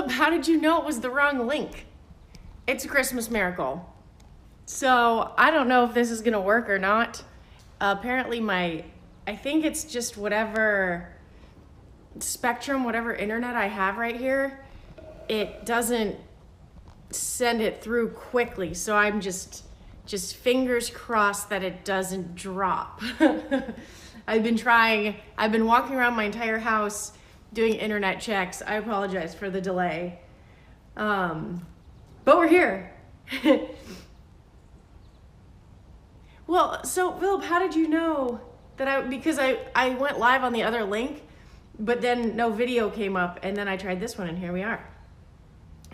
Philip, how did you know it was the wrong link? It's a Christmas miracle. So I don't know if this is gonna work or not. Apparently I think it's just whatever spectrum, whatever internet I have right here, it doesn't send it through quickly. So I'm just fingers crossed that it doesn't drop. I've been walking around my entire house doing internet checks. I apologize for the delay. But we're here. Well, so Philip, how did you know that because I went live on the other link, but then no video came up, and then I tried this one and here we are.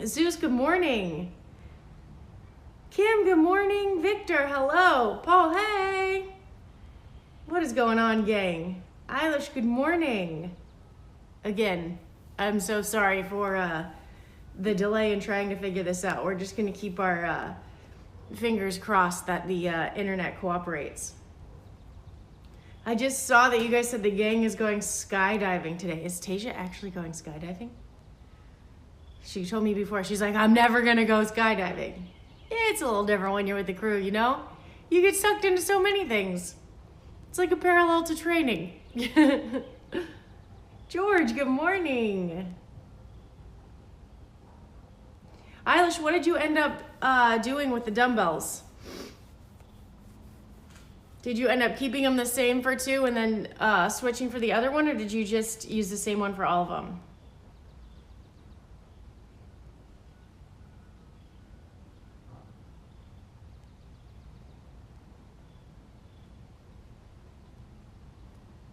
Zeus, good morning. Kim, good morning. Victor, hello. Paul, hey. What is going on, gang? Eilish, good morning. Again, I'm so sorry for the delay in trying to figure this out. We're just gonna keep our fingers crossed that the internet cooperates. I just saw that you guys said the gang is going skydiving today. Is Tasia actually going skydiving? She told me before, she's like, I'm never gonna go skydiving. It's a little different when you're with the crew, you know? You get sucked into so many things. It's like a parallel to training. George, good morning. Eilish, what did you end up doing with the dumbbells? Did you end up keeping them the same for 2 and then switching for the other one, or did you just use the same one for all of them?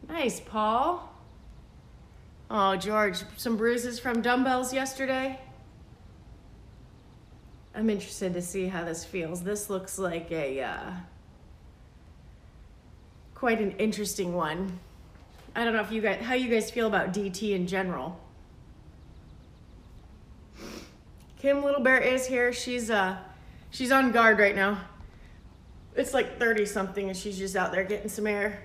Nice, Paul. Oh, George, some bruises from dumbbells yesterday? I'm interested to see how this feels. This looks like a quite an interesting one. I don't know if how you guys feel about DT in general. Kim Little Bear is here. She's on guard right now. It's like 30 something and she's just out there getting some air.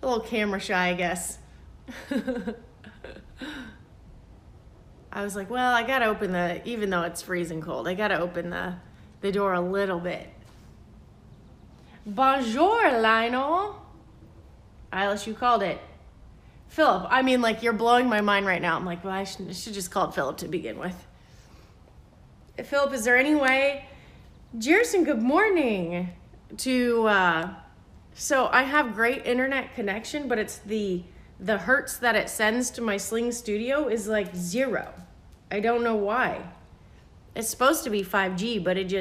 A little camera shy, I guess. I was like, well, I gotta open even though it's freezing cold, I gotta open the door a little bit. Bonjour, Lionel. Eilish, you called it. Philip, I mean, like, you're blowing my mind right now. I'm like, well, I should just call it Philip to begin with. Philip, is there any way, Jerson, good morning, so I have great internet connection, but it's the hertz that it sends to my Sling Studio is like 0. I don't know why. It's supposed to be 5G, but it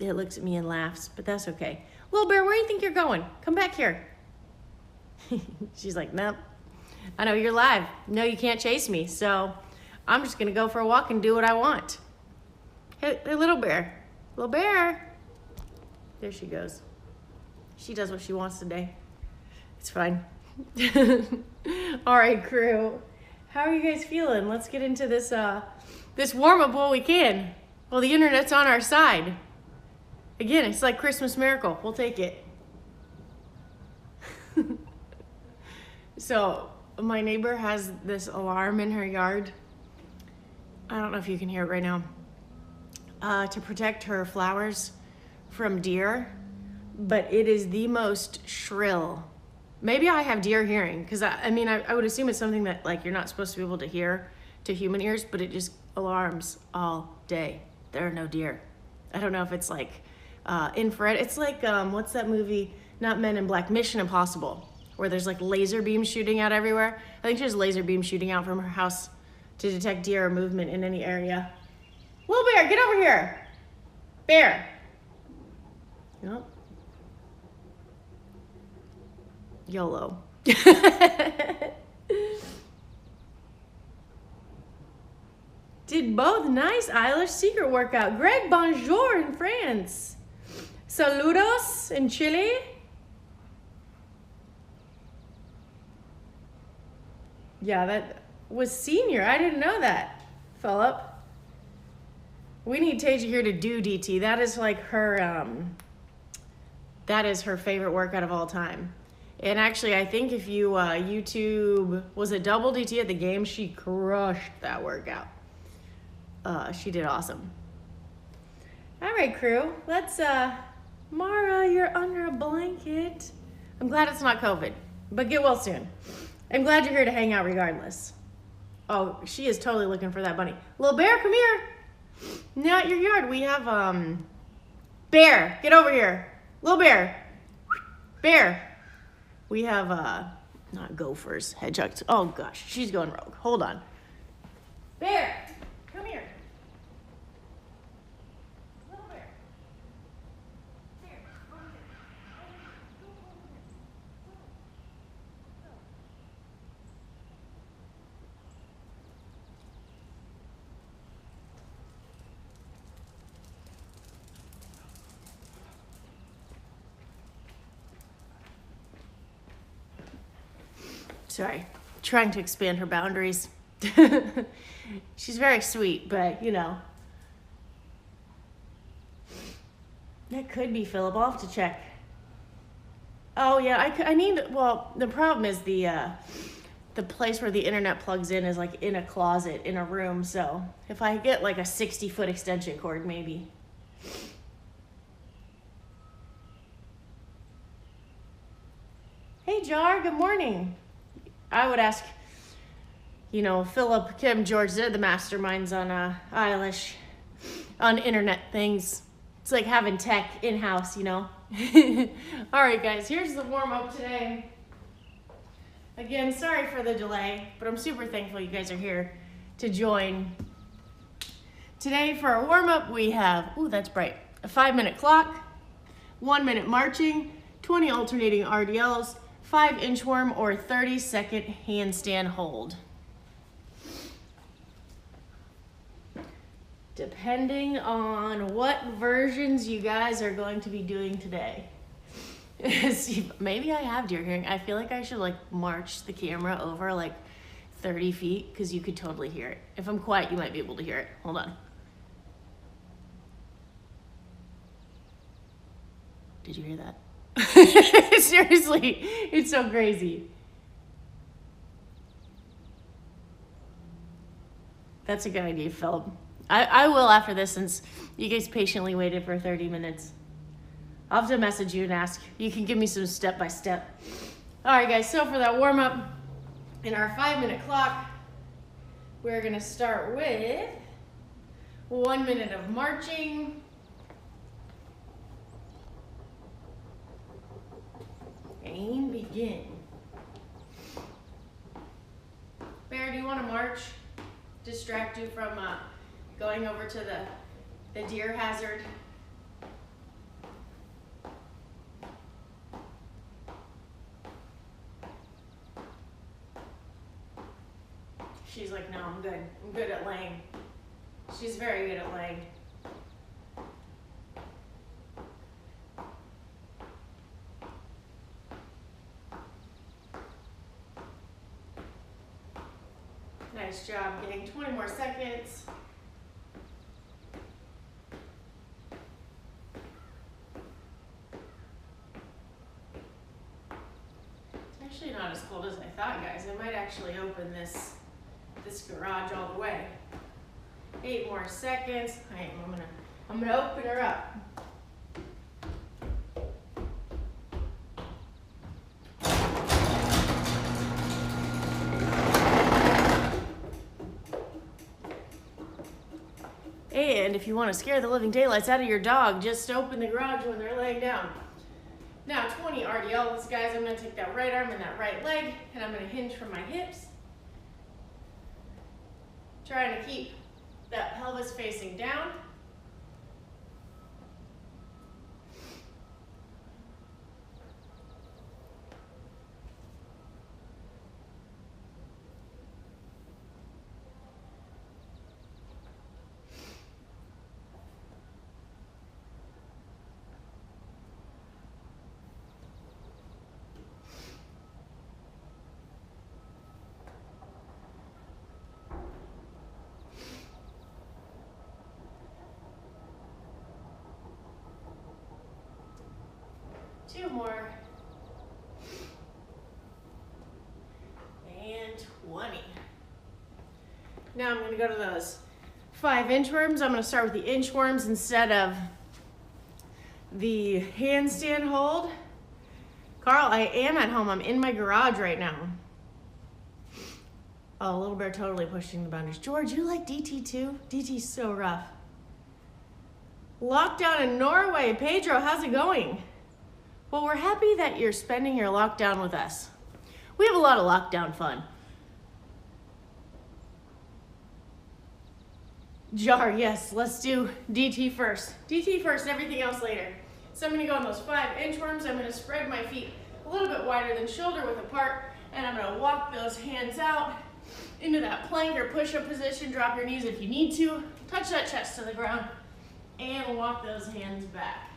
looks at me and laughs, but that's okay. Little Bear, where do you think you're going? Come back here. She's like, nope. I know you're live. No, you can't chase me, so I'm just gonna go for a walk and do what I want. Hey, Little Bear. Little Bear. There she goes. She does what she wants today. It's fine. All right, crew. How are you guys feeling? Let's get into this this warm-up while we can. Well, the internet's on our side. Again, it's like Christmas miracle. We'll take it. So, my neighbor has this alarm in her yard. I don't know if you can hear it right now. To protect her flowers from deer. But it is the most shrill. Maybe I have deer hearing, because I mean, I would assume it's something that like you're not supposed to be able to hear to human ears, but it just alarms all day. There are no deer. I don't know if it's like infrared. It's like, what's that movie? Not Men in Black, Mission Impossible, where there's like laser beams shooting out everywhere. I think there's laser beams shooting out from her house to detect deer or movement in any area. Little Bear, get over here. Bear. Nope. YOLO. Did both. Nice, Eilish. Secret workout. Greg, bonjour in France. Saludos in Chile. Yeah, that was senior. I didn't know that, Philip. We need Tasia here to do DT. That is like her, that is her favorite workout of all time. And actually, I think if you YouTube, was it Double DT at the game? She crushed that workout. She did awesome. All right, crew. Let's, Mara, you're under a blanket. I'm glad it's not COVID, but get well soon. I'm glad you're here to hang out regardless. Oh, she is totally looking for that bunny. Little bear, come here. Not your yard. We have, bear, get over here. Little bear. Bear. We have, not gophers, hedgehogs. Oh gosh, she's going rogue. Hold on. Bear, come here. Little bear. Bear, come here. Sorry, trying to expand her boundaries. She's very sweet, but you know. That could be Philip. I'll have to check. Oh yeah, I need, well, the problem is the place where the internet plugs in is like in a closet in a room. So if I get like a 60-foot extension cord, maybe. Hey Jar, good morning. I would ask, you know, Philip, Kim, George, they're the masterminds on Eilish, on internet things. It's like having tech in-house, you know. All right, guys, here's the warm-up today. Again, sorry for the delay, but I'm super thankful you guys are here to join. Today for our warm-up, we have, ooh, that's bright, a 5-minute clock, 1-minute marching, 20 alternating RDLs, 5 inchworm or 30-second handstand hold. Depending on what versions you guys are going to be doing today. See, maybe I have deer hearing. I feel like I should like march the camera over like 30 feet because you could totally hear it. If I'm quiet, you might be able to hear it. Hold on. Did you hear that? Seriously, it's so crazy. That's a good idea, Philip. I will after this since you guys patiently waited for 30 minutes. I'll have to message you and ask. You can give me some step-by-step. All right, guys, so for that warm-up in our 5-minute clock, we're gonna start with 1 minute of marching. And begin. Bear, do you want to march? Distract you from going over to the deer hazard. She's like, no, I'm good. I'm good at laying. She's very good at laying. Nice job, getting 20 more seconds. It's actually not as cold as I thought, guys. I might actually open this garage all the way. 8 more seconds. I'm gonna open her up. And if you want to scare the living daylights out of your dog, just open the garage when they're laying down. Now 20 RDLs, guys. I'm going to take that right arm and that right leg, and I'm going to hinge from my hips. Trying to keep that pelvis facing down. Two more. Now I'm gonna go to those 5 inchworms. I'm gonna start with the inchworms instead of the handstand hold. Carl, I am at home. I'm in my garage right now. Oh, Little Bear totally pushing the boundaries. George, you like DT too? DT's so rough. Lockdown in Norway. Pedro, how's it going? Well, we're happy that you're spending your lockdown with us. We have a lot of lockdown fun. Jar, yes, let's do DT first. DT first, everything else later. So I'm gonna go on those 5 inchworms. I'm gonna spread my feet a little bit wider than shoulder width apart, and I'm gonna walk those hands out into that plank or push-up position. Drop your knees if you need to. Touch that chest to the ground, and walk those hands back.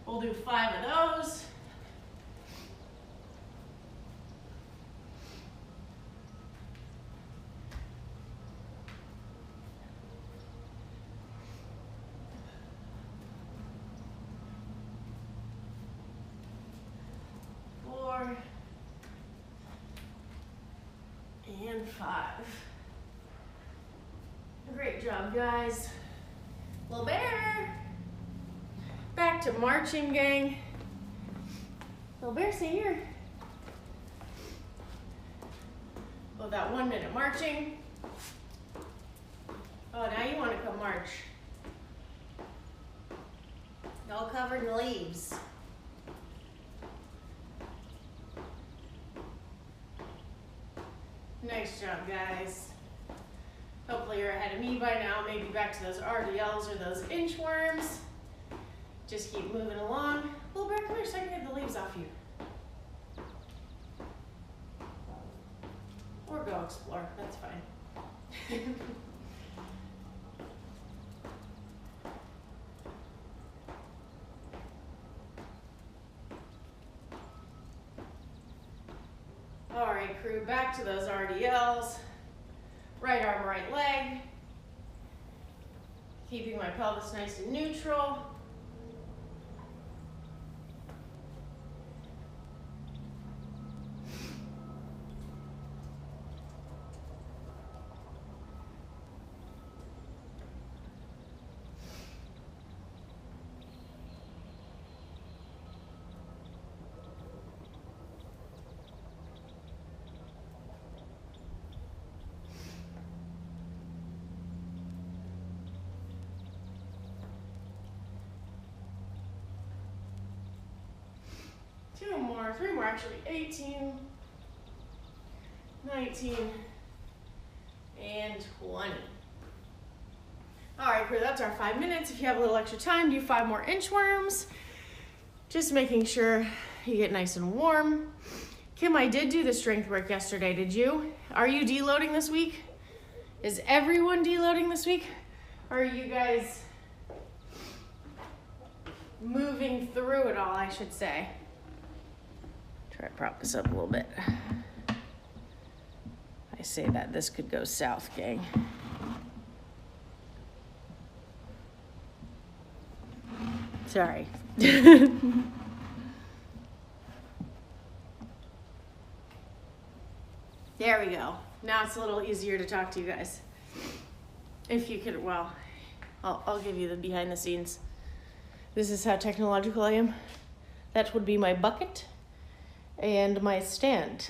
We'll do 5 of those. And 5. Great job, guys. Little Bear. Back to marching, gang. Little Bear, stay here. Oh, that 1 minute marching. Oh, now you want to come march. All covered in leaves. Nice job, guys. Hopefully you're ahead of me by now. Maybe back to those RDLs or those inchworms. Just keep moving along. Little Bear, come here so I can get the leaves off you. Or go explore, that's fine. All right, crew, back to those RDLs. Right arm, right leg. Keeping my pelvis nice and neutral. Three more actually, 18, 19, and 20. All right, crew, that's our 5 minutes. If you have a little extra time, do 5 more inchworms. Just making sure you get nice and warm. Kim, I did do the strength work yesterday, did you? Are you deloading this week? Is everyone deloading this week? Or are you guys moving through it all, I should say? Try to prop this up a little bit. I say that this could go south, gang. Sorry. There we go. Now it's a little easier to talk to you guys. If you could, well, I'll give you the behind the scenes. This is how technological I am. That would be my bucket and my stand.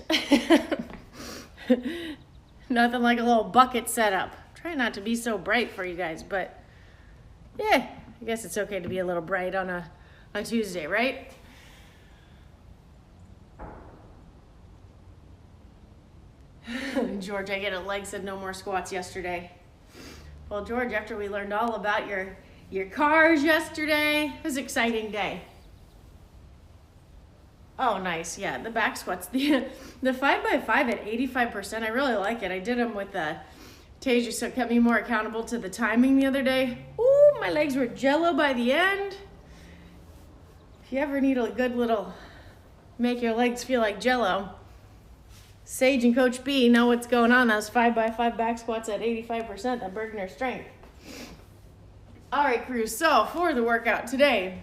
Nothing like a little bucket setup. Try not to be so bright for you guys, but yeah, I guess it's okay to be a little bright on a Tuesday, right? George, I get a leg said no more squats yesterday. Well, George, after we learned all about your cars yesterday, it was an exciting day. Oh, nice. Yeah, the back squats. The 5x5 at 85%, I really like it. I did them with the Tasia, so it kept me more accountable to the timing the other day. Ooh, my legs were jello by the end. If you ever need a good little, make your legs feel like jello, Sage and Coach B know what's going on. Those 5x5 back squats at 85%, that Bergner strength. All right, crew, so for the workout today,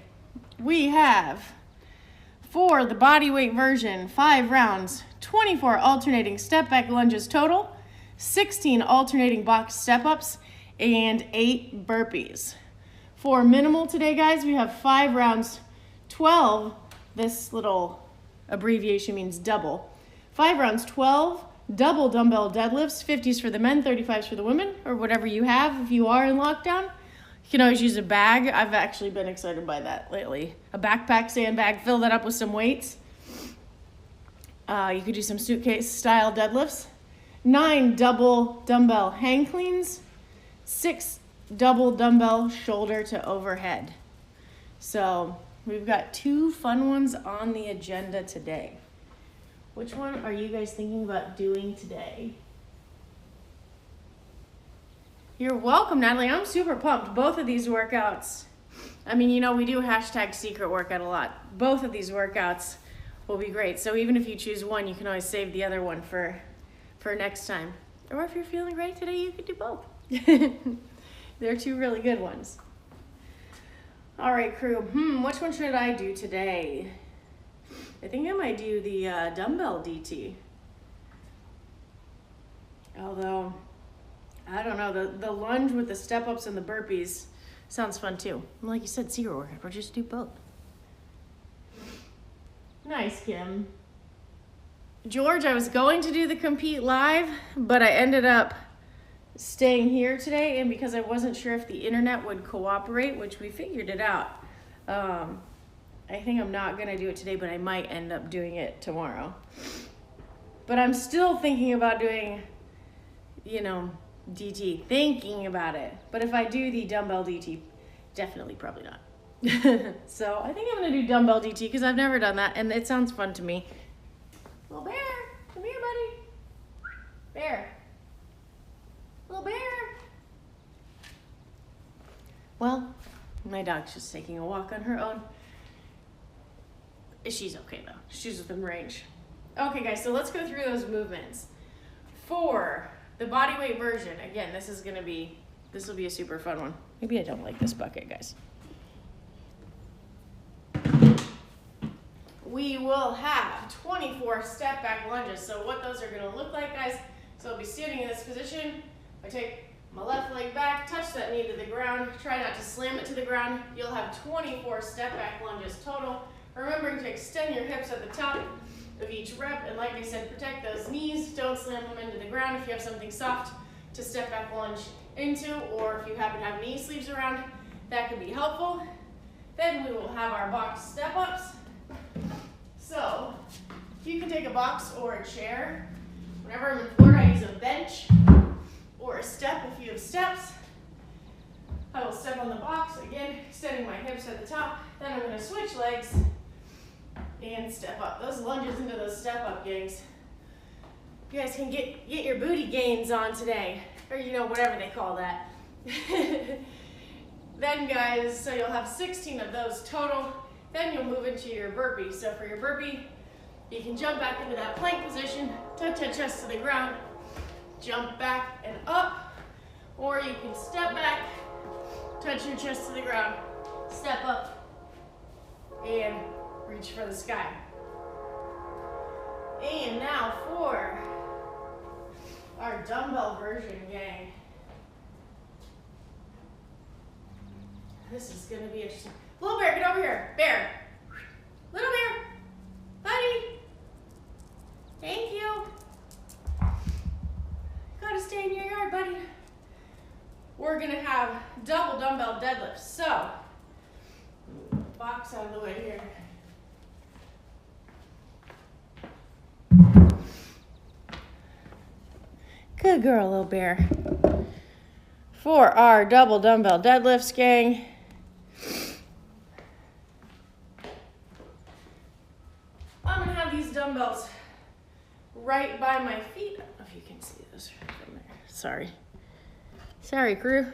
we have, for the body weight version, 5 rounds, 24 alternating step back lunges total, 16 alternating box step-ups, and 8 burpees. For minimal today, guys, we have 5 rounds, 12, this little abbreviation means double. 5 rounds, 12 double dumbbell deadlifts, 50s for the men, 35s for the women, or whatever you have if you are in lockdown. You can always use a bag. I've actually been excited by that lately. A backpack, sandbag, fill that up with some weights. You could do some suitcase style deadlifts. 9 double dumbbell hang cleans. 6 double dumbbell shoulder to overhead. So we've got 2 fun ones on the agenda today. Which one are you guys thinking about doing today? You're welcome, Natalie. I'm super pumped. Both of these workouts, I mean, you know, we do hashtag secret workout a lot. Both of these workouts will be great. So even if you choose one, you can always save the other one for next time. Or if you're feeling great today, you could do both. They're 2 really good ones. All right, crew. Which one should I do today? I think I might do the dumbbell DT. Although, I don't know, the lunge with the step-ups and the burpees sounds fun too. Like you said, secret workout, or just do both. Nice, Kim. George, I was going to do the compete live, but I ended up staying here today, and because I wasn't sure if the internet would cooperate, which we figured it out, I think I'm not gonna do it today, but I might end up doing it tomorrow. But I'm still thinking about doing, you know, DT, thinking about it. But if I do the dumbbell DT, definitely probably not. So I think I'm gonna do dumbbell DT because I've never done that and it sounds fun to me. Little bear, come here, buddy. Bear. Little bear. Well, my dog's just taking a walk on her own. She's okay though. She's within range. Okay guys, so let's go through those movements. For the bodyweight version, again, this will be a super fun one. Maybe I don't like this bucket, guys. We will have 24 step back lunges. So what those are gonna look like, guys, so I'll be standing in this position. I take my left leg back, touch that knee to the ground, try not to slam it to the ground. You'll have 24 step back lunges total. Remembering to extend your hips at the top of each rep, and like I said, protect those knees. Don't slam them into the ground if you have something soft to step back lunge into, or if you happen to have knee sleeves around, that could be helpful. Then we will have our box step-ups. So you can take a box or a chair. Whenever I'm in Florida, I use a bench or a step if you have steps. I will step on the box, again, extending my hips at the top. Then I'm gonna switch legs and step up. Those lunges into those step up gangs. You guys can get your booty gains on today, or you know, whatever they call that. Then guys, so you'll have 16 of those total. Then you'll move into your burpee. So for your burpee, you can jump back into that plank position, touch your chest to the ground, jump back and up, or you can step back, touch your chest to the ground, step up, and reach for the sky. And now for our dumbbell version, gang. This is gonna be interesting. Little bear, get over here. Bear. Little bear. Buddy. Thank you. Gotta stay in your yard, buddy. We're gonna have double dumbbell deadlifts. So, box out of the way here. Good girl, little bear. For our double dumbbell deadlifts, gang. I'm gonna have these dumbbells right by my feet. I don't know if you can see this from there. Sorry. Sorry, crew.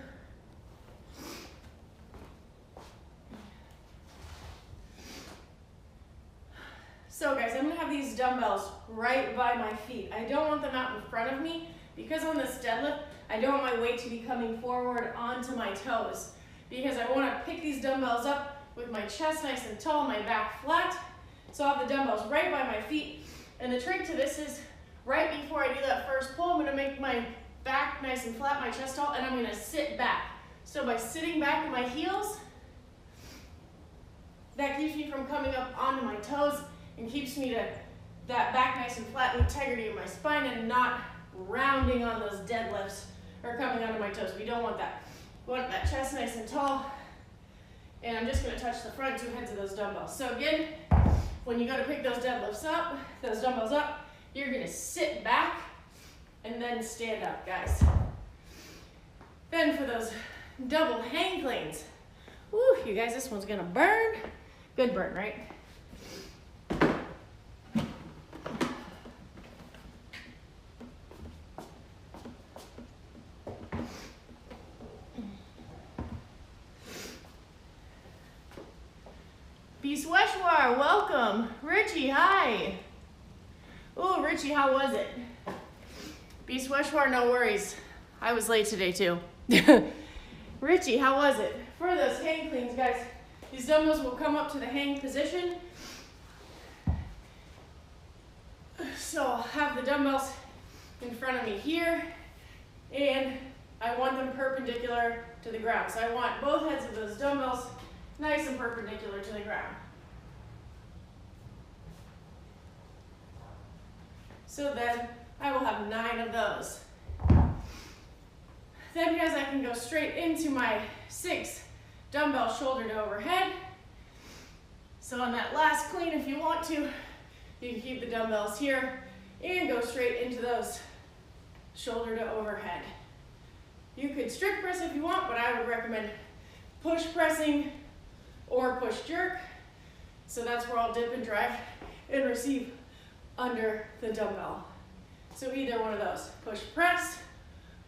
So guys, I'm gonna have these dumbbells right by my feet. I don't want them out in front of me because on this deadlift, I don't want my weight to be coming forward onto my toes because I wanna pick these dumbbells up with my chest nice and tall, my back flat. So I'll have the dumbbells right by my feet. And the trick to this is right before I do that first pull, I'm gonna make my back nice and flat, my chest tall, and I'm gonna sit back. So by sitting back at my heels, that keeps me from coming up onto my toes and keeps me to that back nice and flat, integrity of my spine, and not rounding on those deadlifts or coming onto my toes. We don't want that. We want that chest nice and tall. And I'm just gonna touch the front two heads of those dumbbells. So again, when you go to pick those deadlifts up, those dumbbells up, you're gonna sit back and then stand up, guys. Then for those double hang cleans, woo, you guys, this one's gonna burn. Good burn, right? Bisweshwar, welcome. Richie, hi. Ooh, Richie, how was it? Bisweshwar, no worries. I was late today too. Richie, how was it? For those hang cleans, guys, these dumbbells will come up to the hang position. So I'll have the dumbbells in front of me here, and I want them perpendicular to the ground. So I want both heads of those dumbbells nice and perpendicular to the ground. So then I will have 9 of those. Then, guys, I can go straight into my 6 dumbbell shoulder to overhead. So on that last clean, if you want to, you can keep the dumbbells here and go straight into those shoulder to overhead. You could strict press if you want, but I would recommend push pressing or push jerk. So that's where I'll dip and drive and receive under the dumbbell. So either one of those, push press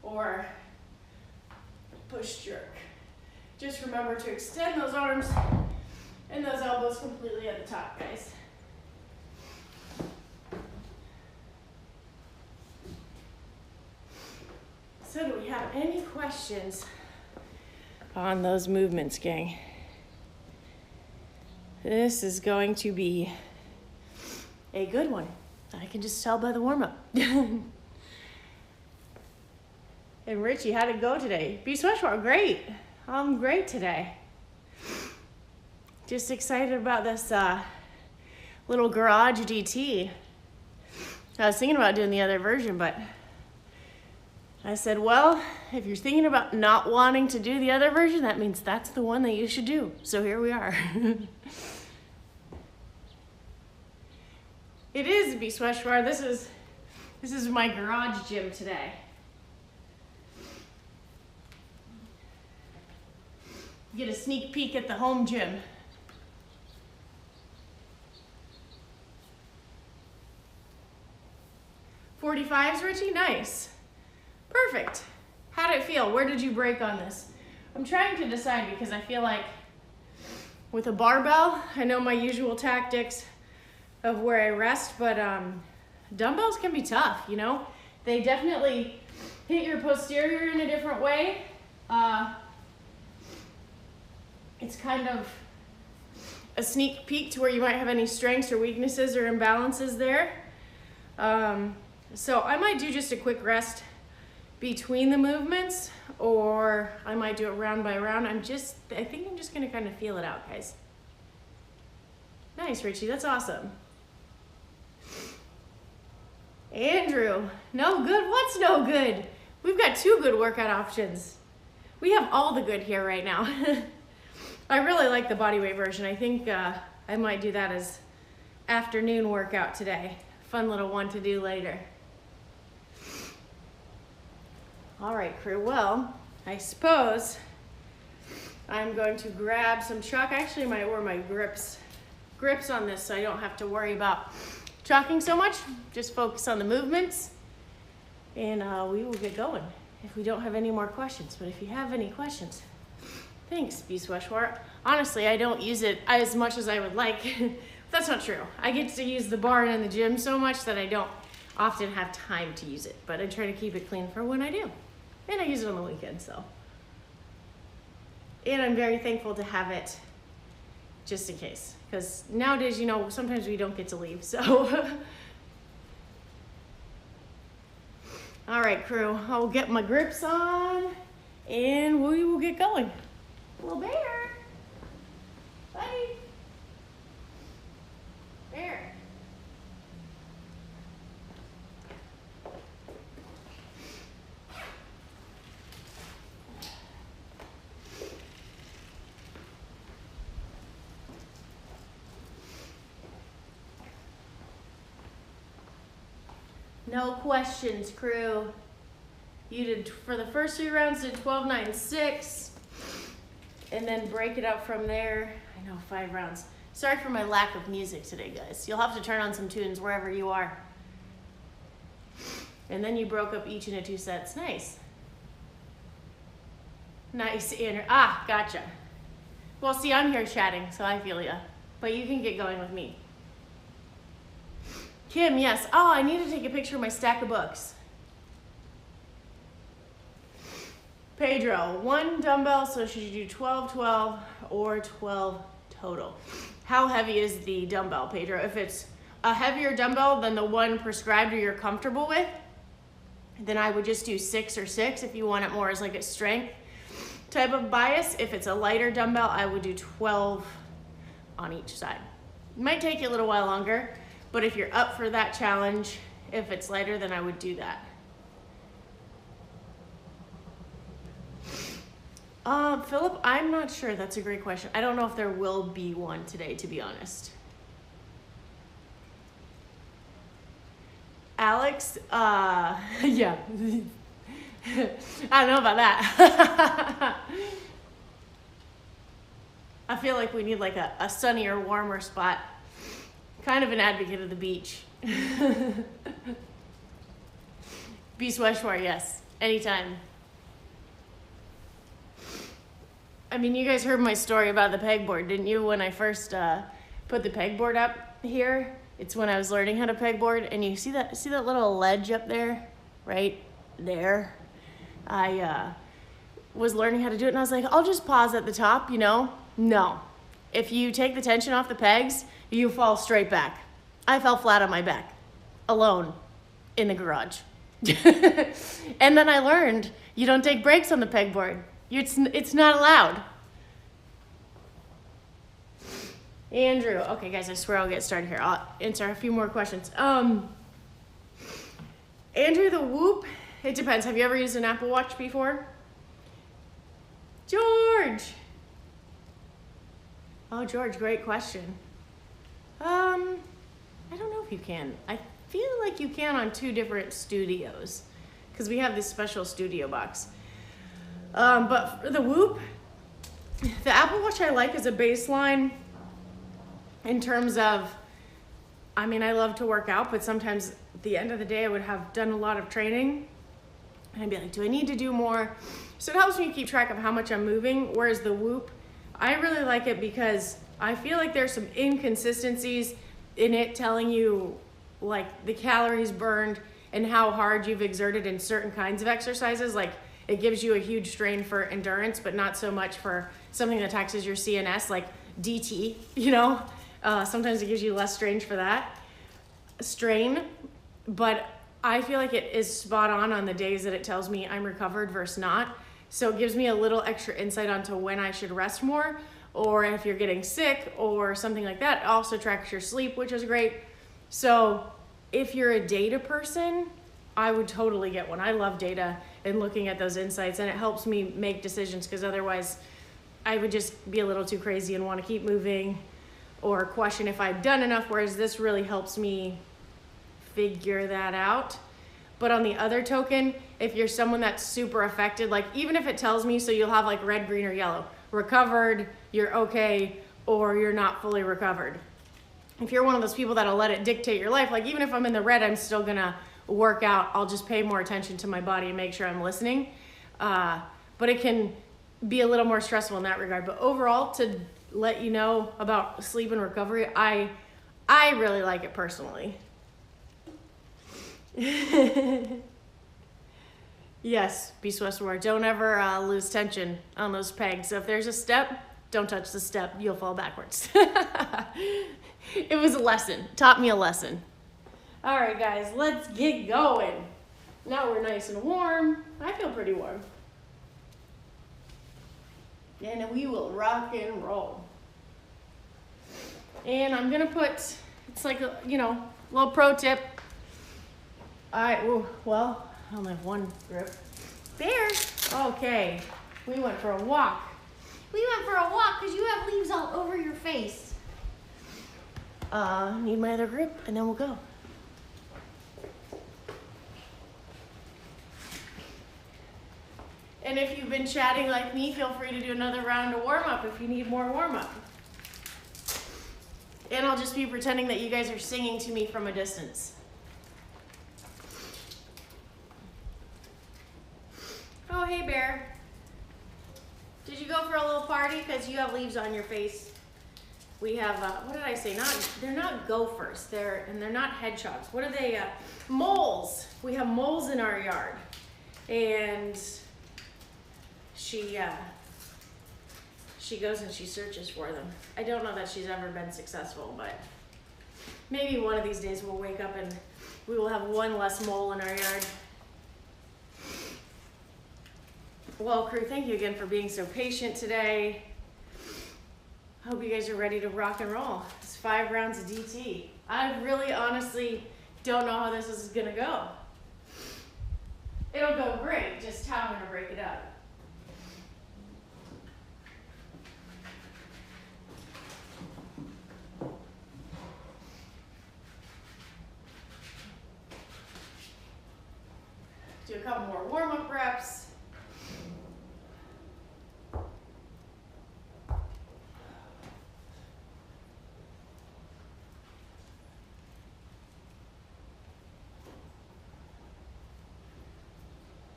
or push jerk. Just remember to extend those arms and those elbows completely at the top, guys. So do we have any questions on those movements, gang? This is going to be a good one. I can just tell by the warm-up. And Richie, how'd it go today? Bisweshwar, great. I'm great today. Just excited about this little garage DT. I was thinking about doing the other version, but I said, well, if you're thinking about not wanting to do the other version, that means that's the one that you should do. So here we are. It is Bisweshwar. This is my garage gym today. Get a sneak peek at the home gym. .45s, Richie? Nice. Perfect. How did it feel? Where did you break on this? I'm trying to decide because I feel like with a barbell, I know my usual tactics of where I rest, but dumbbells can be tough, you know? They definitely hit your posterior in a different way. It's kind of a sneak peek to where you might have any strengths or weaknesses or imbalances there. So I might do just a quick rest between the movements, or I might do it round by round. I think I'm just gonna kind of feel it out, guys. Nice, Richie, that's awesome. Andrew, no good? What's no good? We've got 2 good workout options. We have all the good here right now. I really like the bodyweight version. I think I might do that as afternoon workout today. Fun little one to do later. All right, crew. Well, I suppose I'm going to grab some chalk. I actually might wear my grips on this so I don't have to worry about chalking so much. Just focus on the movements, and we will get going if we don't have any more questions. But if you have any questions, thanks, Bisweshwar. Honestly, I don't use it as much as I would like. That's not true. I get to use the bar in the gym so much that I don't often have time to use it, but I try to keep it clean for when I do. And I use it on the weekend, so. And I'm very thankful to have it just in case, because nowadays, you know, sometimes we don't get to leave, so. All right, crew, I will get my grips on and we will get going. Little bear. Buddy. Bear. No questions, crew. You did, for the first 3 rounds, did 12, 9, 6, and then break it up from there. I know, 5 rounds. Sorry for my lack of music today, guys. You'll have to turn on some tunes wherever you are. And then you broke up each into 2 sets. Nice. Nice, Andrew. Ah, gotcha. Well, see, I'm here chatting, so I feel ya. But you can get going with me. Kim, yes. Oh, I need to take a picture of my stack of books. Pedro, 1 dumbbell, so should you do 12, 12, or 12 total? How heavy is the dumbbell, Pedro? If it's a heavier dumbbell than the one prescribed or you're comfortable with, then I would just do 6 or 6 if you want it more as like a strength type of bias. If it's a lighter dumbbell, I would do 12 on each side. It might take you a little while longer, but if you're up for that challenge, if it's lighter, then I would do that. Philip, I'm not sure. That's a great question. I don't know if there will be one today, to be honest. Alex, yeah. I don't know about that. I feel like we need like a sunnier, warmer spot. Kind of an advocate of the beach. Beast Westshore, yes. Anytime. I mean, you guys heard my story about the pegboard, didn't you? When I first put the pegboard up here, it's when I was learning how to pegboard, and you see that little ledge up there, right there. I was learning how to do it, and I was like, I'll just pause at the top, you know? No. If you take the tension off the pegs, you fall straight back. I fell flat on my back, alone, in the garage. And then I learned you don't take breaks on the pegboard. It's not allowed. Andrew, okay guys, I swear I'll get started here. I'll answer a few more questions. Andrew, the Whoop, it depends. Have you ever used an Apple Watch before? George. Oh, George, great question. I don't know if you can. I feel like you can on 2 different studios because we have this special studio box. But for the Whoop, the Apple Watch I like as a baseline in terms of, I mean, I love to work out, but sometimes at the end of the day, I would have done a lot of training and I'd be like, do I need to do more? So it helps me keep track of how much I'm moving. Whereas the Whoop, I really like it because I feel like there's some inconsistencies in it telling you like the calories burned and how hard you've exerted in certain kinds of exercises. Like it gives you a huge strain for endurance, but not so much for something that taxes your CNS, like DT, you know? Sometimes it gives you less strain for that strain, but I feel like it is spot on the days that it tells me I'm recovered versus not. So it gives me a little extra insight onto when I should rest more, or if you're getting sick or something like that. It also tracks your sleep, which is great. So if you're a data person, I would totally get one. I love data and looking at those insights, and it helps me make decisions because otherwise I would just be a little too crazy and want to keep moving or question if I've done enough, whereas this really helps me figure that out. But on the other token, if you're someone that's super affected, like even if it tells me, so you'll have like red, green, or yellow, recovered, you're okay, or you're not fully recovered. If you're one of those people that'll let it dictate your life, like even if I'm in the red, I'm still gonna work out. I'll just pay more attention to my body and make sure I'm listening. But it can be a little more stressful in that regard. But overall, to let you know about sleep and recovery, I really like it personally. Yes, Beast Westward, don't ever lose tension on those pegs. So if there's a step, don't touch the step, you'll fall backwards. It was a lesson, taught me a lesson. All right, guys, let's get going. Now we're nice and warm. I feel pretty warm. And we will rock and roll. And I'm gonna put, it's like a, you know, little pro tip. Well, I only have one grip. Bear, okay. We went for a walk. We went for a walk because you have leaves all over your face. Need my other grip and then we'll go. And if you've been chatting like me, feel free to do another round of warm-up if you need more warm-up. And I'll just be pretending that you guys are singing to me from a distance. Oh, hey, Bear. Did you go for a little party? Because you have leaves on your face. We have, what did I say? They're not gophers. They're not hedgehogs. What are they? Moles. We have moles in our yard. And she goes and she searches for them. I don't know that she's ever been successful, but maybe one of these days we'll wake up and we will have one less mole in our yard. Well, crew, thank you again for being so patient today. I hope you guys are ready to rock and roll. It's 5 rounds of DT. I really honestly don't know how this is gonna go. It'll go great, just how I'm gonna break it up. Do a couple more warm-up reps.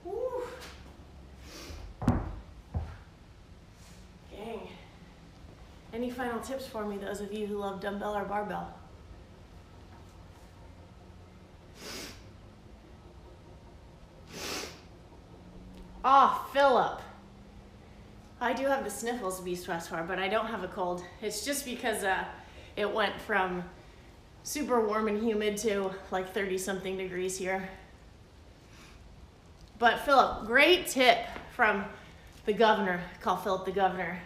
Woo. Gang. Any final tips for me, those of you who love dumbbell or barbell? Oh, Philip. I do have the sniffles to be stressed for, but I don't have a cold. It's just because it went from super warm and humid to like 30-something degrees here. But Philip, great tip from the governor. I call Philip the governor.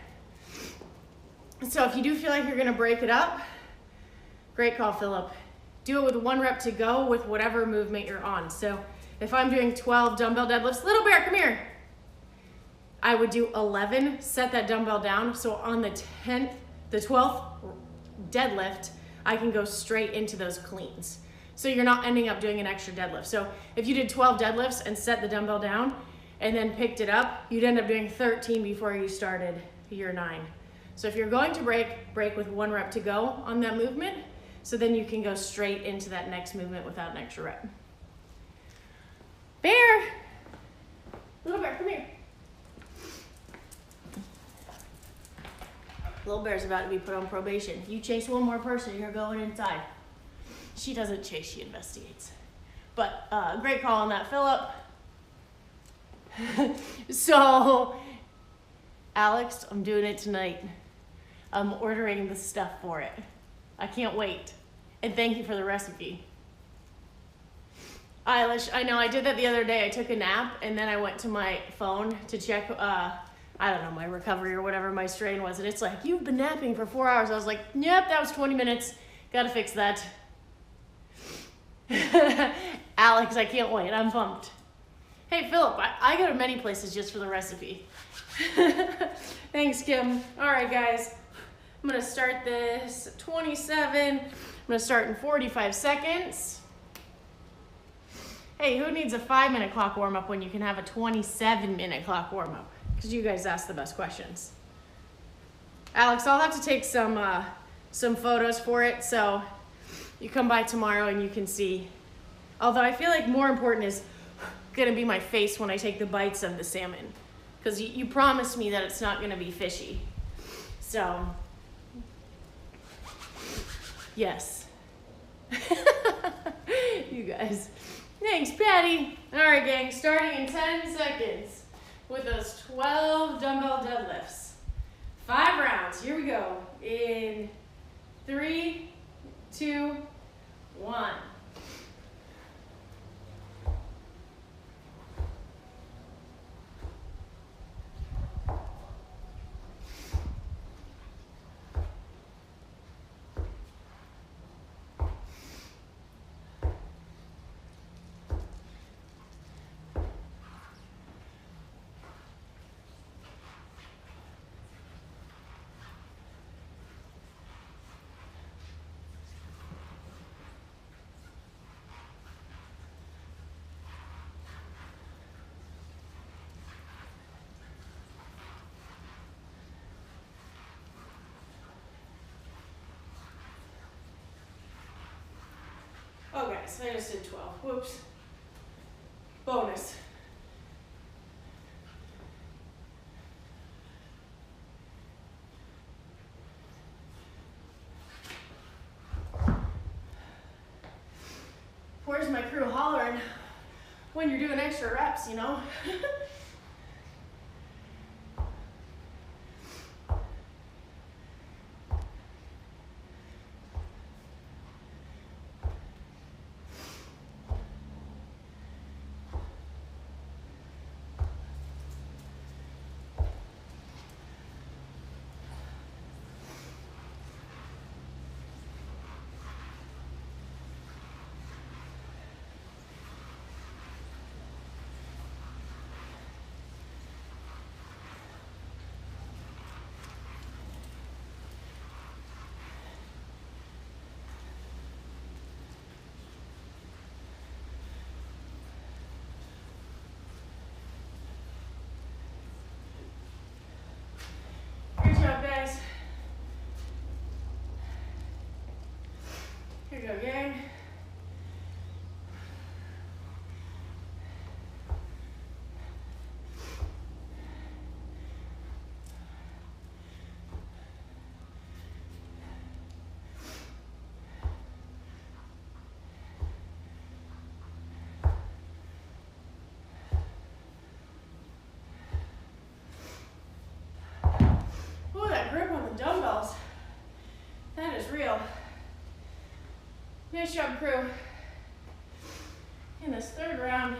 So if you do feel like you're gonna break it up, great call, Philip. Do it with 1 rep to go with whatever movement you're on. So if I'm doing 12 dumbbell deadlifts, little bear, come here. I would do 11, set that dumbbell down. So on the 12th deadlift, I can go straight into those cleans. So you're not ending up doing an extra deadlift. So if you did 12 deadlifts and set the dumbbell down and then picked it up, you'd end up doing 13 before you started your 9. So if you're going to break with 1 rep to go on that movement, so then you can go straight into that next movement without an extra rep. Bear, little bear, come here. Little bear's about to be put on probation. You chase one more person, you're going inside. She doesn't chase, she investigates. But great call on that, Philip. So, Alex, I'm doing it tonight. I'm ordering the stuff for it. I can't wait. And thank you for the recipe. Eilish, I know I did that the other day. I took a nap and then I went to my phone to check, I don't know, my recovery or whatever my strain was. And it's like, you've been napping for 4 hours. I was like, yep, that was 20 minutes. Gotta fix that. Alex, I can't wait. I'm pumped. Hey, Philip, I go to many places just for the recipe. Thanks, Kim. All right, guys. I'm gonna start this at 27. I'm gonna start in 45 seconds. Hey, who needs a 5-minute clock warm-up when you can have a 27-minute clock warm-up? Because you guys ask the best questions. Alex, I'll have to take some photos for it, so you come by tomorrow and you can see. Although I feel like more important is gonna be my face when I take the bites of the salmon. Because you promised me that it's not gonna be fishy. So, yes. You guys. Thanks, Patty. All right, gang, starting in 10 seconds with those 12 dumbbell deadlifts. 5 rounds, here we go. In 3, 2, 1. max. I just did 12. Whoops. Bonus. Where's my crew hollering when you're doing extra reps, you know? Good job, guys. Here we go, gang. Ooh, that grip on the dumbbells. That is real. Nice job, crew. In this third round.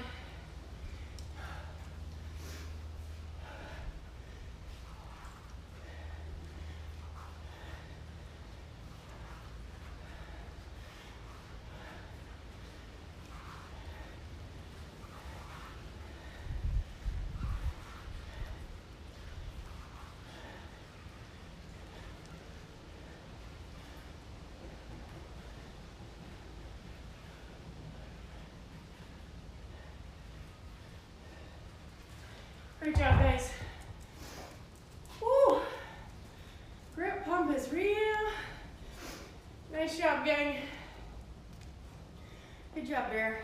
Great job, guys. Woo! Grip pump is real. Nice job, gang. Good job, Bear.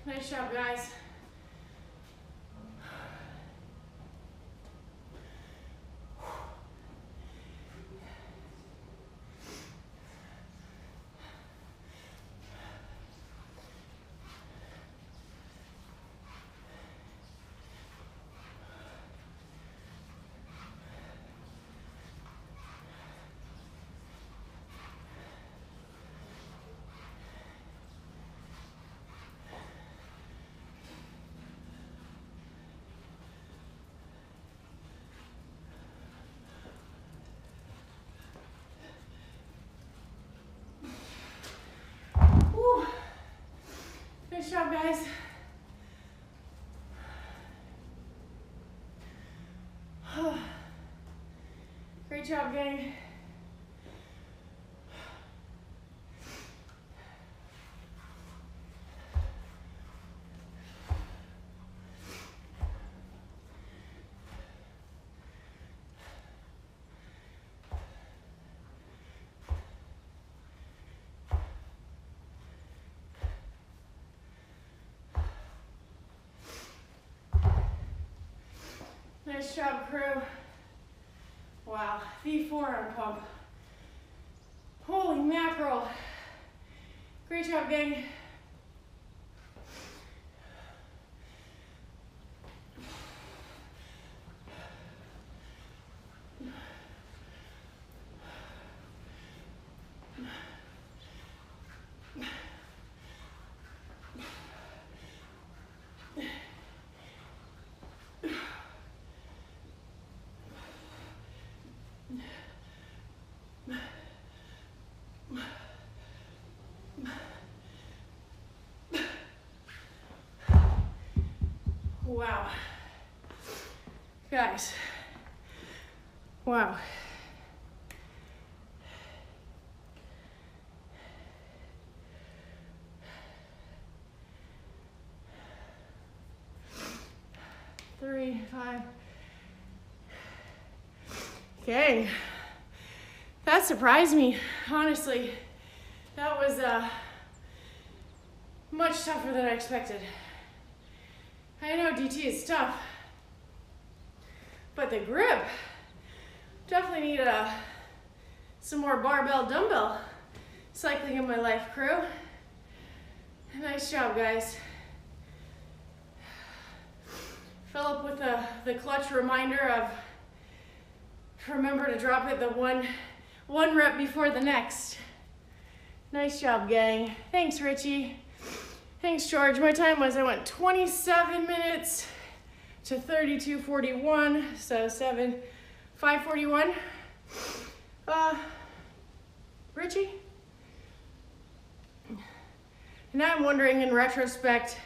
Nice job, guys. Woo. Good job, guys. Great job, gang. Nice job, crew. Wow, the forearm pump. Holy mackerel. Great job, gang. Wow. Guys, Wow. Three, 5. Okay. That surprised me, honestly. That was much tougher than I expected. I know DT is tough, but the grip, definitely need some more barbell dumbbell cycling in my life, crew. Nice job, guys. Fill up with the clutch reminder of remember to drop it the one rep before the next. Nice job, gang. Thanks, Richie. Thanks, George. My time was, I went 27 minutes to 32:41, so 5:41. Richie? Now I'm wondering in retrospect,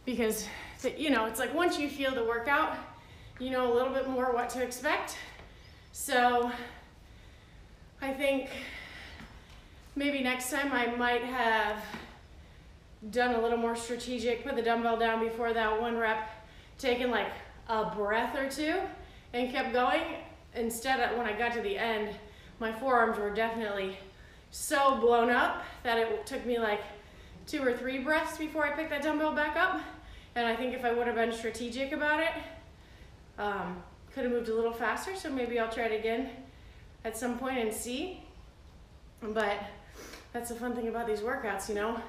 because it's like once you feel the workout, you know a little bit more what to expect. So I think maybe next time I might have done a little more strategic, put the dumbbell down before that one rep, taken like a breath or two and kept going. Instead, when I got to the end, my forearms were definitely so blown up that it took me like 2 or 3 breaths before I picked that dumbbell back up. And I think if I would have been strategic about it, could have moved a little faster. So maybe I'll try it again at some point and see. But that's the fun thing about these workouts, you know.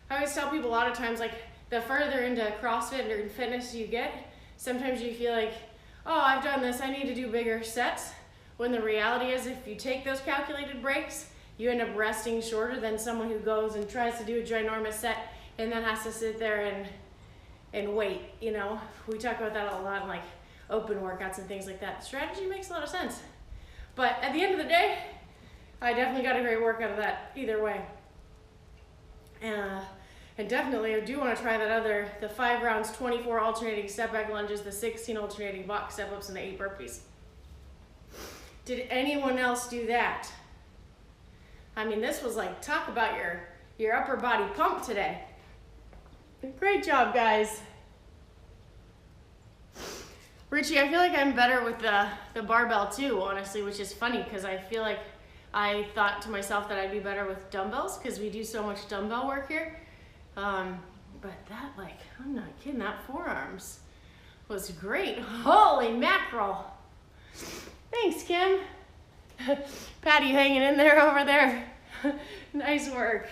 I always tell people a lot of times, like, the further into CrossFit or fitness you get, sometimes you feel like, oh, I've done this, I need to do bigger sets. When the reality is, if you take those calculated breaks, you end up resting shorter than someone who goes and tries to do a ginormous set and then has to sit there and wait, you know. We talk about that a lot in like open workouts and things like that. Strategy makes a lot of sense. But at the end of the day, I definitely got a great workout of that either way. And definitely I do want to try that the 5 rounds, 24 alternating step back lunges, the 16 alternating box step ups, and the 8 burpees. Did anyone else do that? I mean, this was like, talk about your upper body pump today. Great job, guys. Richie, I feel like I'm better with the barbell too, honestly, which is funny because I feel like I thought to myself that I'd be better with dumbbells because we do so much dumbbell work here. But that, like, I'm not kidding, that forearms was great. Holy mackerel. Thanks, Kim. Patty hanging in there over there. Nice work.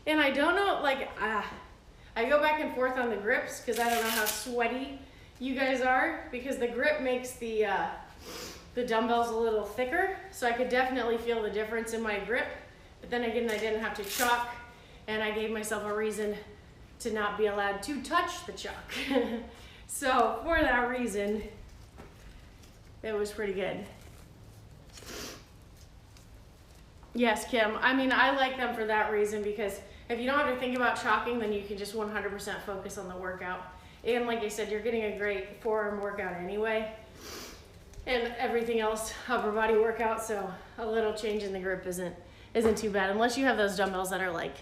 And I don't know, like, I go back and forth on the grips because I don't know how sweaty you guys are, because the grip makes the dumbbells a little thicker, so I could definitely feel the difference in my grip. But then again, I didn't have to chalk, and I gave myself a reason to not be allowed to touch the chalk. So for that reason, it was pretty good. Yes, Kim. I mean, I like them for that reason, because if you don't have to think about chalking, then you can just 100% focus on the workout. And like I said, you're getting a great forearm workout anyway. And everything else, upper body workout, so a little change in the grip isn't too bad, unless you have those dumbbells that are like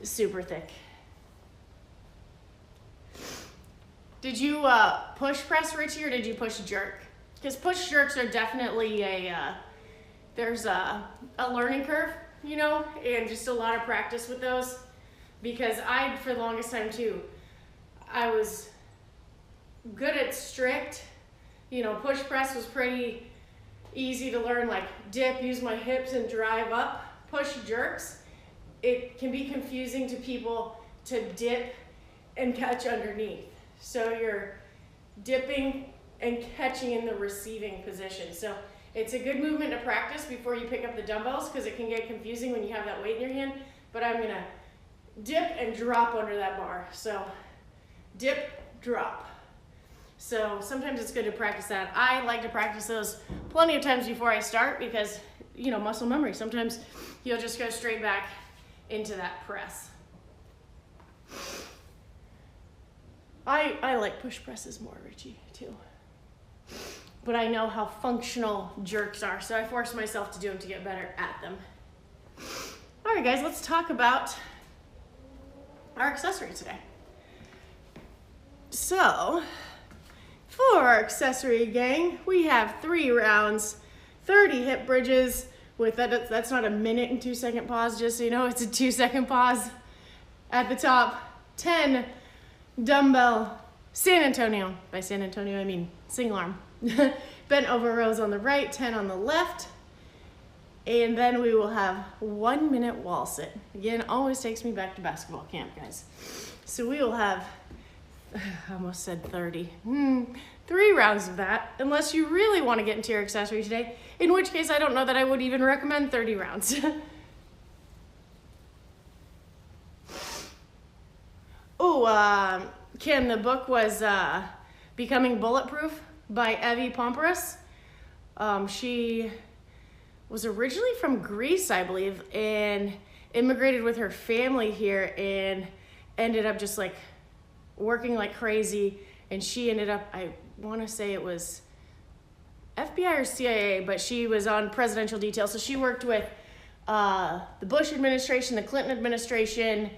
super thick. Did you push press, Richie, or did you push jerk? Because push jerks are definitely there's a learning curve, you know, and just a lot of practice with those. Because for the longest time too, I was good at strict, you know, push press was pretty easy to learn, like dip, use my hips and drive up. Push jerks, it can be confusing to people to dip and catch underneath. So you're dipping and catching in the receiving position. So it's a good movement to practice before you pick up the dumbbells, because it can get confusing when you have that weight in your hand. But I'm gonna dip and drop under that bar. So dip, drop. So sometimes it's good to practice that. I like to practice those plenty of times before I start because, you know, muscle memory. Sometimes you'll just go straight back into that press. I like push presses more, Richie, too. but I know how functional jerks are, so I force myself to do them to get better at them. All right, guys, let's talk about our accessory today. So, for our accessory gang, we have 3 rounds, 30 hip bridges with that's not a minute and 2-second pause, just so you know, it's a 2-second pause at the top, 10 dumbbell San Antonio. By San Antonio, I mean single arm. Bent over rows on the right, 10 on the left. And then we will have 1 minute wall sit. Again, always takes me back to basketball camp, guys. So we will have, I almost said 30. 3 rounds of that, unless you really want to get into your accessory today, in which case I don't know that I would even recommend 30 rounds. Kim, the book was Becoming Bulletproof by Evie Pomporis. She was originally from Greece, I believe, and immigrated with her family here and ended up just like working like crazy. And she ended up, I want to say it was FBI or CIA, but she was on presidential detail. So she worked with the Bush administration, the Clinton administration,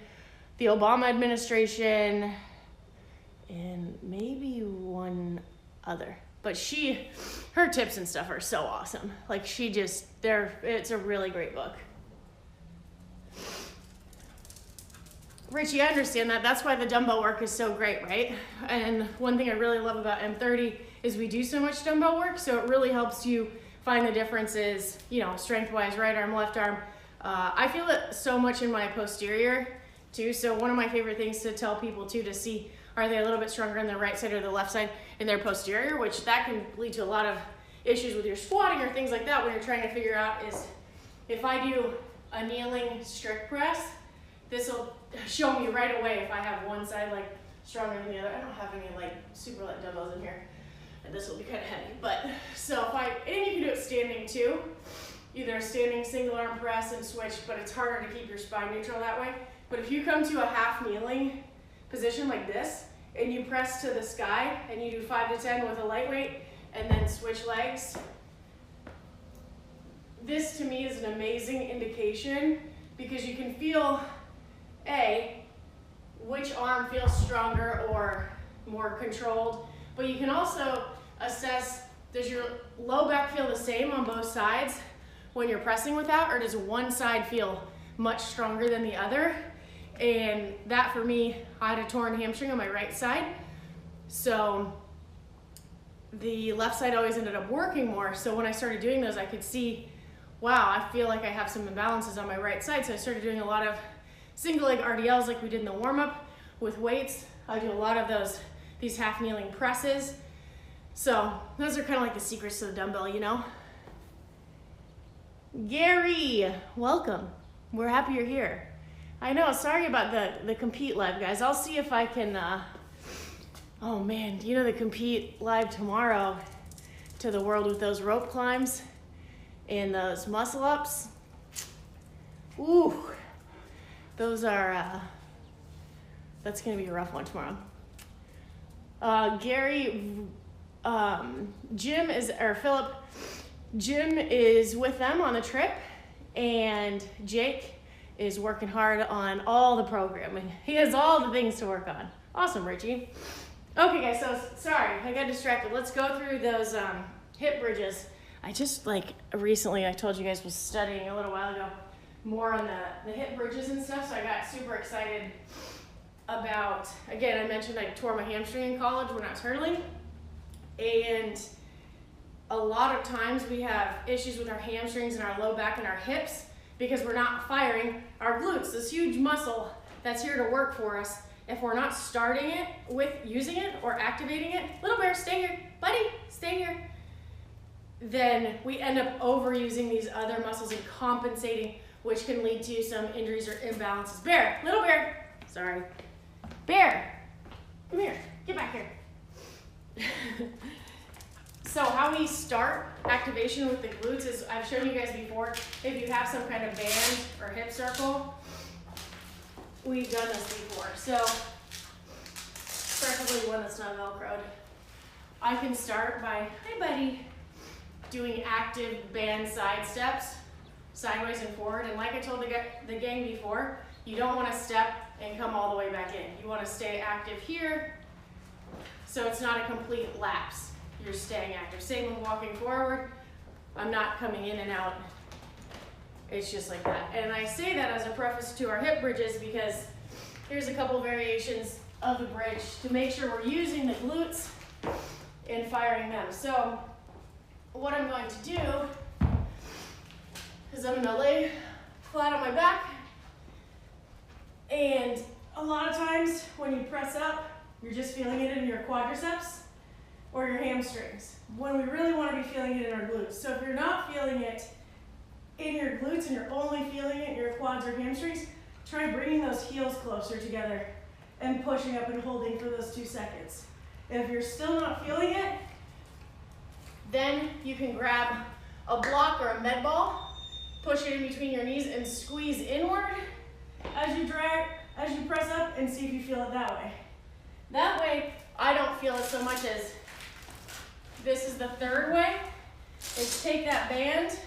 the Obama administration, and maybe one other. But her tips and stuff are so awesome. Like it's a really great book. Richie, I understand that. That's why the dumbbell work is so great, right? And one thing I really love about M30 is we do so much dumbbell work, so it really helps you find the differences, you know, strength-wise, right arm, left arm. I feel it so much in my posterior, too. So one of my favorite things to tell people, too, to see, are they a little bit stronger on the right side or the left side in their posterior, which that can lead to a lot of issues with your squatting or things like that when you're trying to figure out is, if I do a kneeling strict press, this will show me right away if I have one side like stronger than the other. I don't have any like super light dumbbells in here, and this will be kind of heavy. But so and you can do it standing too, either a standing single arm press and switch, but it's harder to keep your spine neutral that way. But if you come to a half kneeling position like this, and you press to the sky, and you do 5 to 10 with a lightweight, and then switch legs, this to me is an amazing indication because you can feel which arm feels stronger or more controlled, but you can also assess, does your low back feel the same on both sides when you're pressing with that, or does one side feel much stronger than the other? And that for me, I had a torn hamstring on my right side, so the left side always ended up working more. So when I started doing those, I could see, wow, I feel like I have some imbalances on my right side. So I started doing a lot of single leg RDLs like we did in the warm-up with weights. I do a lot of these half kneeling presses. So those are kind of like the secrets to the dumbbell, you know? Gary, welcome. We're happy you're here. I know, sorry about the compete live, guys. I'll see if I can, oh man, you know the compete live tomorrow to the world with those rope climbs and those muscle ups. Ooh. Those are, that's gonna be a rough one tomorrow. Gary, Philip, Jim is with them on the trip, and Jake is working hard on all the programming. He has all the things to work on. Awesome, Richie. Okay guys, so sorry, I got distracted. Let's go through those hip bridges. I just recently, I told you guys, was studying a little while ago more on the hip bridges and stuff, so I got super excited about, again, I mentioned I tore my hamstring in college when I was hurdling, and a lot of times we have issues with our hamstrings and our low back and our hips because we're not firing our glutes, this huge muscle that's here to work for us. If we're not starting it with using it or activating it, little bear, stay here, buddy, stay here, then we end up overusing these other muscles and compensating, which can lead to some injuries or imbalances. Bear, little bear, sorry. Bear, come here, get back here. So how we start activation with the glutes is, I've shown you guys before, if you have some kind of band or hip circle, we've done this before. So, preferably one that's not Velcroed. I can start by, hey buddy, doing active band side steps, sideways and forward. And like I told the gang before, you don't want to step and come all the way back in. You want to stay active here, so it's not a complete lapse. You're staying active. Same with walking forward. I'm not coming in and out. It's just like that. And I say that as a preface to our hip bridges because here's a couple variations of the bridge to make sure we're using the glutes and firing them. So what I'm going to do is I'm gonna lay flat on my back, and a lot of times when you press up, you're just feeling it in your quadriceps or your hamstrings, when we really want to be feeling it in our glutes. So if you're not feeling it in your glutes and you're only feeling it in your quads or hamstrings, try bringing those heels closer together and pushing up and holding for those 2 seconds. And if you're still not feeling it, then you can grab a block or a med ball, push it in between your knees and squeeze inward as you press up, and see if you feel it that way. That way, I don't feel it so much as this is the third way, is take that band.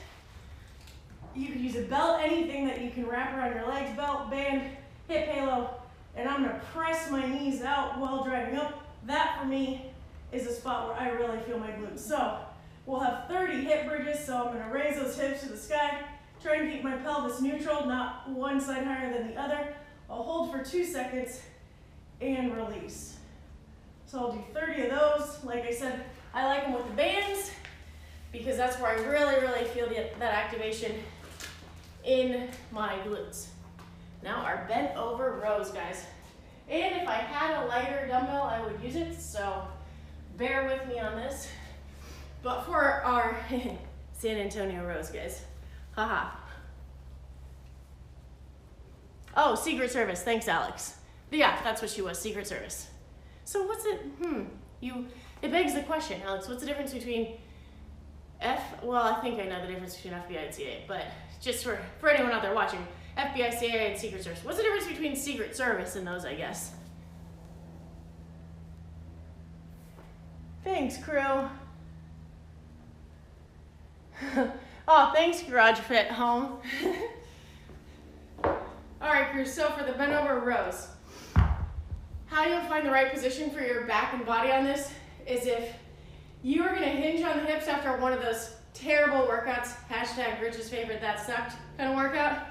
You could use a belt, anything that you can wrap around your legs, belt, band, hip halo, and I'm gonna press my knees out while driving up. That for me is a spot where I really feel my glutes. So we'll have 30 hip bridges, so I'm gonna raise those hips to the sky, try and keep my pelvis neutral, not one side higher than the other. I'll hold for 2 seconds and release. So I'll do 30 of those. Like I said, I like them with the bands because that's where I really feel that activation in my glutes. Now our bent over rows, guys. And if I had a lighter dumbbell, I would use it, so bear with me on this. But for our San Antonio rows, guys, haha. Oh, Secret Service, thanks Alex. But yeah, that's what she was, Secret Service. So what's it, it begs the question, Alex, what's the difference between well, I think I know the difference between FBI and CIA, but just for anyone out there watching, FBI, CIA, and Secret Service. What's the difference between Secret Service and those, I guess? Thanks, crew. Oh, thanks, Garage Fit Home. All right, crew, so for the bent over rows, how you'll find the right position for your back and body on this is if you are gonna hinge on the hips after one of those terrible workouts, hashtag Rich's favorite that sucked kind of workout,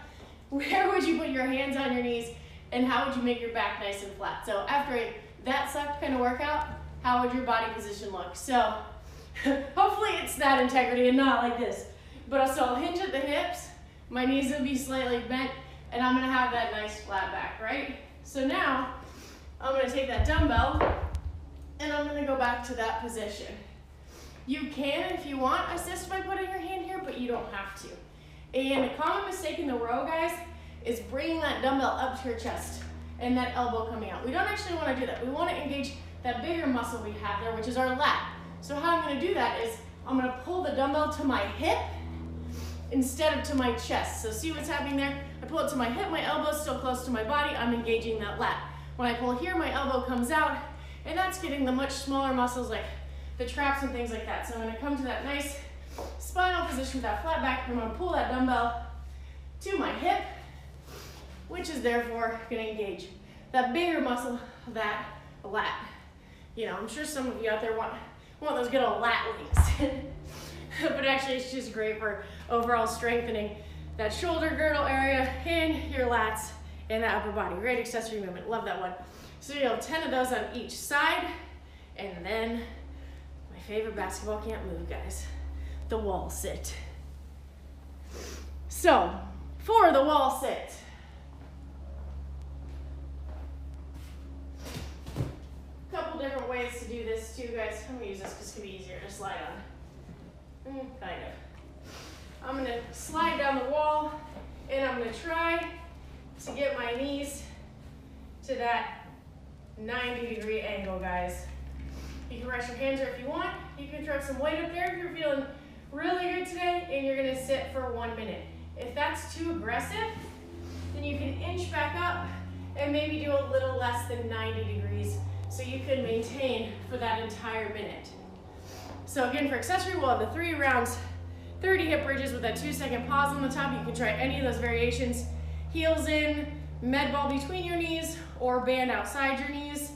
where would you put your hands on your knees and how would you make your back nice and flat? So after a that sucked kind of workout, how would your body position look? So hopefully it's that integrity and not like this. But also I'll hinge at the hips, my knees will be slightly bent, and I'm gonna have that nice flat back, right? So now I'm gonna take that dumbbell and I'm gonna go back to that position. You can, if you want, assist by putting your hand here, but you don't have to. And a common mistake in the row, guys, is bringing that dumbbell up to your chest and that elbow coming out. We don't actually want to do that. We want to engage that bigger muscle we have there, which is our lat. So how I'm going to do that is I'm going to pull the dumbbell to my hip instead of to my chest. So see what's happening there? I pull it to my hip, my elbow's still close to my body, I'm engaging that lat. When I pull here, my elbow comes out, and that's getting the much smaller muscles like the traps and things like that. So I'm going to come to that nice spinal position with that flat back. I'm going to pull that dumbbell to my hip, which is therefore going to engage that bigger muscle, that lat. You know, I'm sure some of you out there want those good old lat links. But actually it's just great for overall strengthening that shoulder girdle area and your lats and that upper body. Great accessory movement. Love that one. So you have 10 of those on each side. And then my favorite basketball can't move, guys, the wall sit. So for the wall sit, couple different ways to do this too, guys. I'm gonna use this because it's gonna be easier to slide on. Kind of. I'm gonna slide down the wall and I'm gonna try to get my knees to that 90-degree angle, guys. You can rest your hands there if you want. You can throw some weight up there if you're feeling really good today, and you're gonna sit for 1 minute. If that's too aggressive, then you can inch back up and maybe do a little less than 90 degrees so you can maintain for that entire minute. So again, for accessory, we'll have the 3 rounds, 30 hip bridges with that 2-second pause on the top. You can try any of those variations. Heels in, med ball between your knees, or band outside your knees.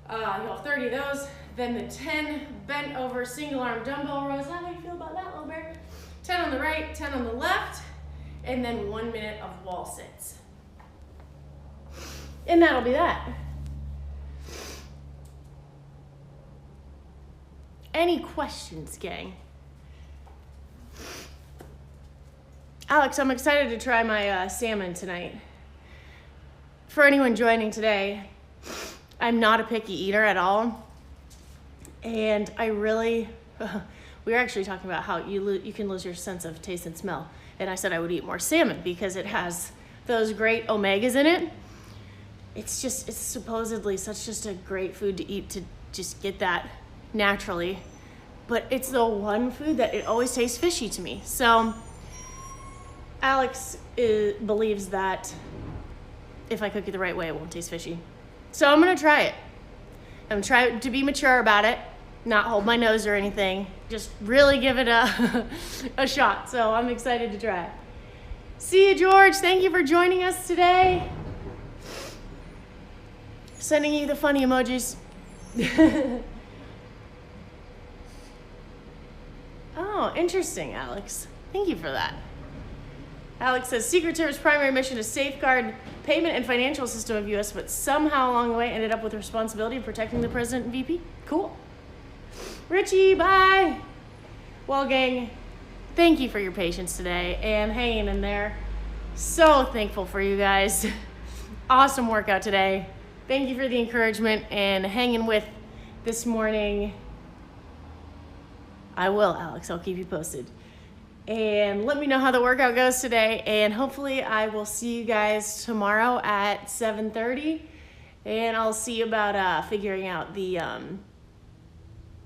You'll have 30 of those. Then the 10 bent over single arm dumbbell rows. How do you feel about that, little bear? 10 on the right, 10 on the left, and then 1 minute of wall sits. And that'll be that. Any questions, gang? Alex, I'm excited to try my salmon tonight. For anyone joining today, I'm not a picky eater at all. And I really, we were actually talking about how you can lose your sense of taste and smell. And I said I would eat more salmon because it has those great omegas in it. It's supposedly just a great food to eat to just get that naturally. But it's the one food that it always tastes fishy to me. So Alex believes that if I cook it the right way, it won't taste fishy. So I'm gonna try it. I'm gonna try to be mature about it, not hold my nose or anything, just really give it a shot. So I'm excited to try it. See you, George. Thank you for joining us today. Sending you the funny emojis. Oh, interesting, Alex. Thank you for that. Alex says, Secret Service primary mission is safeguard payment and financial system of U.S., but somehow along the way ended up with the responsibility of protecting the president and VP. Cool. Richie, bye. Well, gang, thank you for your patience today and hanging in there. So thankful for you guys. Awesome workout today. Thank you for the encouragement and hanging with this morning. I will, Alex. I'll keep you posted. And let me know how the workout goes today. And hopefully I will see you guys tomorrow at 7:30. And I'll see about figuring out the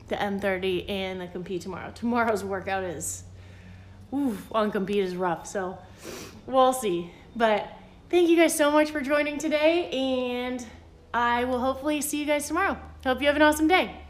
M30 and the compete tomorrow. Tomorrow's workout on compete is rough. So we'll see. But thank you guys so much for joining today. And I will hopefully see you guys tomorrow. Hope you have an awesome day.